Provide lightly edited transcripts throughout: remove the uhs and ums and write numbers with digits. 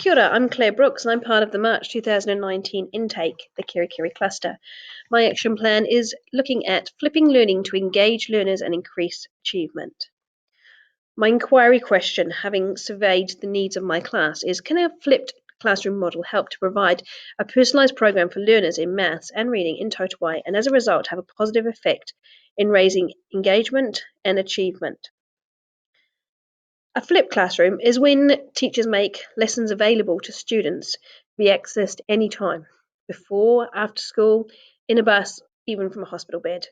Kia ora, I'm Claire Brooks and I'm part of the March 2019 intake, the Kirikiri cluster. My action plan is looking at flipping learning to engage learners and increase achievement. My inquiry question, having surveyed the needs of my class, is can a flipped classroom model help to provide a personalised program for learners in maths and reading in Tautawai and as a result have a positive effect in raising engagement and achievement? A flipped classroom is when teachers make lessons available to students to be accessed anytime, before, after school, in a bus, even from a hospital bed.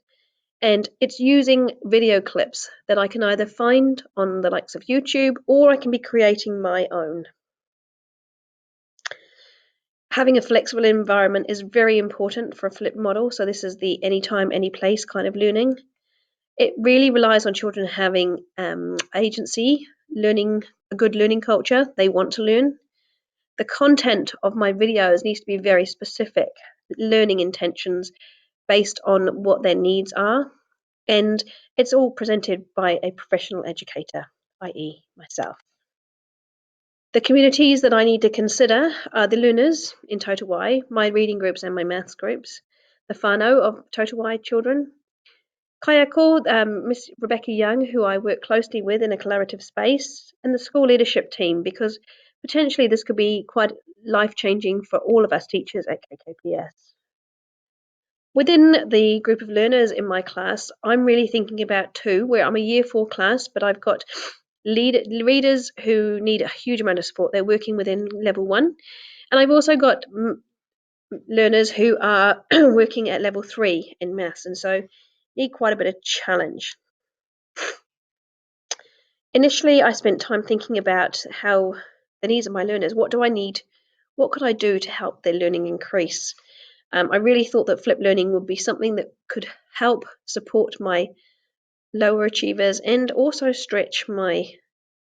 And it's using video clips that I can either find on the likes of YouTube or I can be creating my own. Having a flexible environment is very important for a flipped model. So this is the anytime, any place kind of learning. It really relies on children having agency, learning a good learning culture. They want to learn. The content of my videos needs to be very specific, learning intentions based on what their needs are. And it's all presented by a professional educator, i.e. myself. The communities that I need to consider are the learners in Tautawai, my reading groups and my maths groups, the whānau of Tautawai children, Kayako, Miss Rebecca Young, who I work closely with in a collaborative space, and the school leadership team, because potentially this could be quite life-changing for all of us teachers at KKPS. Within the group of learners in my class, I'm really thinking about two, where I'm a year 4 class, but I've got readers who need a huge amount of support. They're working within level 1. And I've also got learners who are working at level 3 in maths, and so need quite a bit of challenge. Initially, I spent time thinking about how the needs of my learners, what do I need? What could I do to help their learning increase? I really thought that flipped learning would be something that could help support my lower achievers and also stretch my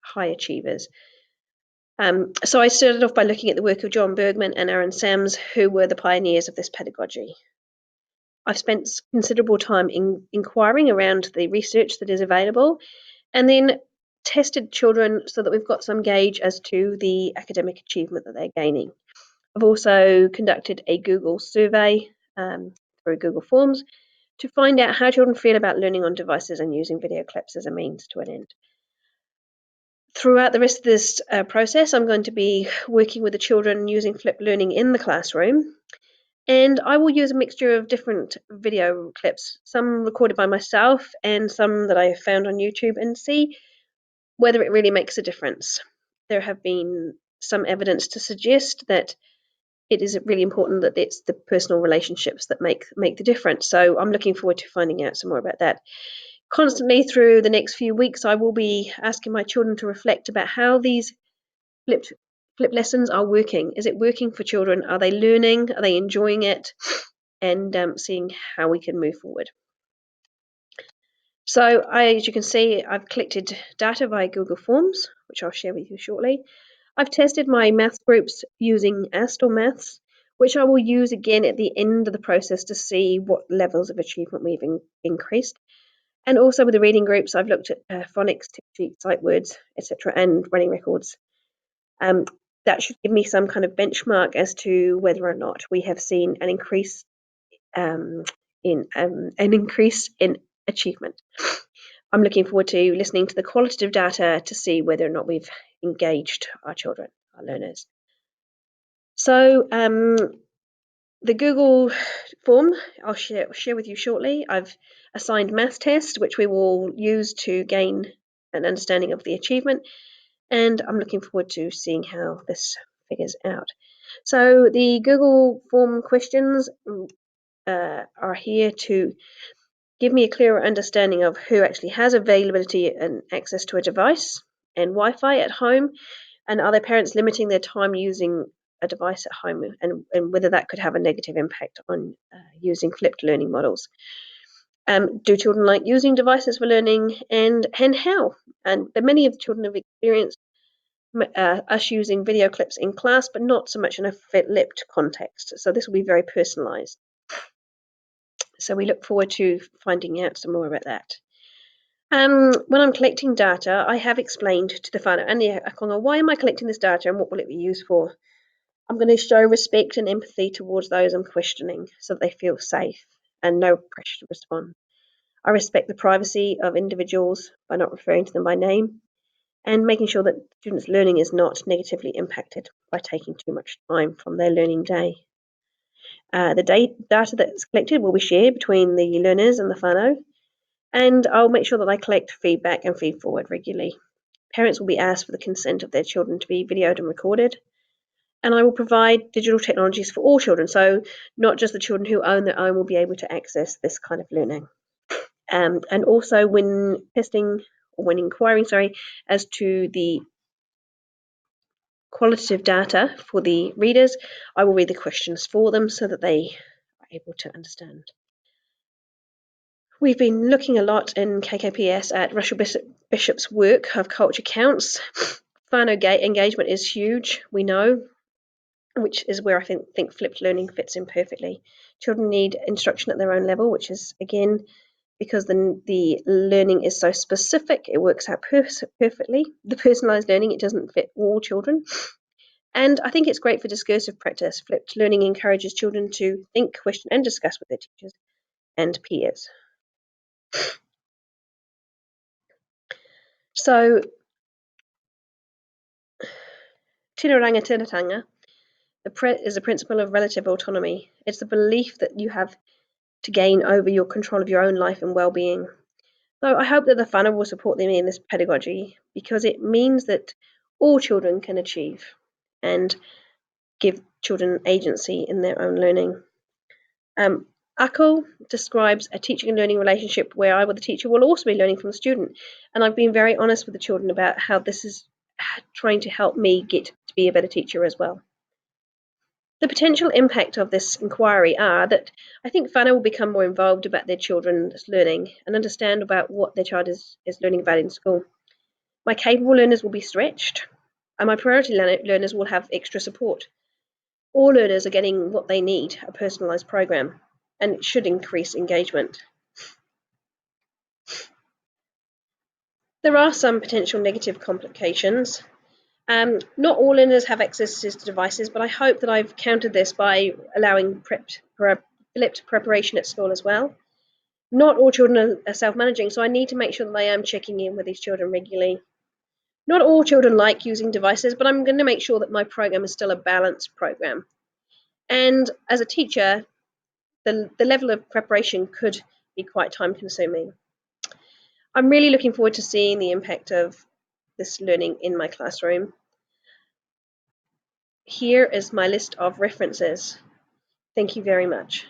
high achievers. So I started off by looking at the work of John Bergman and Aaron Sams, who were the pioneers of this pedagogy. I've spent considerable time inquiring around the research that is available and then tested children so that we've got some gauge as to the academic achievement that they're gaining. I've also conducted a Google survey through Google Forms to find out how children feel about learning on devices and using video clips as a means to an end. Throughout the rest of this process, I'm going to be working with the children using flipped learning in the classroom. And I will use a mixture of different video clips, some recorded by myself and some that I found on YouTube, and see whether it really makes a difference. There have been some evidence to suggest that it is really important that it's the personal relationships that make the difference. So I'm looking forward to finding out some more about that. Constantly through the next few weeks, I will be asking my children to reflect about how these flipped lessons are working. Is it working for children? Are they learning? Are they enjoying it? And seeing how we can move forward. So as you can see, I've collected data via Google Forms, which I'll share with you shortly. I've tested my maths groups using Astor Maths, which I will use again at the end of the process to see what levels of achievement we've increased. And also with the reading groups, I've looked at phonics, tip sheets, sight words, etc., and running records. That should give me some kind of benchmark as to whether or not we have seen an increase in achievement. I'm looking forward to listening to the qualitative data to see whether or not we've engaged our children, our learners. So the Google form I'll share with you shortly. I've assigned math test, which we will use to gain an understanding of the achievement, and I'm looking forward to seeing how this figures out. So the Google form questions are here to give me a clearer understanding of who actually has availability and access to a device and Wi-Fi at home, and are their parents limiting their time using a device at home, and whether that could have a negative impact on using flipped learning models. Do children like using devices for learning, and how? And many of the children have experienced us using video clips in class, but not so much in a flipped context. So this will be very personalised. So we look forward to finding out some more about that. When I'm collecting data, I have explained to the whānau and the akonga, why am I collecting this data and what will it be used for? I'm going to show respect and empathy towards those I'm questioning so that they feel safe and no pressure to respond. I respect the privacy of individuals by not referring to them by name and making sure that students' learning is not negatively impacted by taking too much time from their learning day. The data that's collected will be shared between the learners and the whānau, and I'll make sure that I collect feedback and feed forward regularly. Parents will be asked for the consent of their children to be videoed and recorded, and I will provide digital technologies for all children, so not just the children who own their own will be able to access this kind of learning. And also when testing, or when inquiring, as to the qualitative data for the readers, I will read the questions for them so that they are able to understand. We've been looking a lot in KKPS at Russell Bishop's work of culture counts. Whānau engagement is huge, we know, which is where I think flipped learning fits in perfectly. Children need instruction at their own level, which is, again, because the learning is so specific, it works out perfectly. The personalised learning, it doesn't fit all children. And I think it's great for discursive practice. Flipped learning encourages children to think, question, and discuss with their teachers and peers. So, tino rangatiratanga is the principle of relative autonomy. It's the belief that you have to gain over your control of your own life and well-being. So I hope that the whānau will support me in this pedagogy because it means that all children can achieve and give children agency in their own learning. Ako describes a teaching and learning relationship where I, with the teacher, will also be learning from the student. And I've been very honest with the children about how this is trying to help me get to be a better teacher as well. The potential impact of this inquiry are that I think whānau will become more involved about their children's learning and understand about what their child is learning about in school. My capable learners will be stretched, and my priority learners will have extra support. All learners are getting what they need, a personalised program, and it should increase engagement. There are some potential negative complications. Not all learners have access to devices, but I hope that I've countered this by allowing flipped preparation at school as well. Not all children are self-managing, so I need to make sure that I am checking in with these children regularly. Not all children like using devices, but I'm going to make sure that my program is still a balanced program. And as a teacher, the level of preparation could be quite time-consuming. I'm really looking forward to seeing the impact of this learning in my classroom. Here is my list of references. Thank you very much.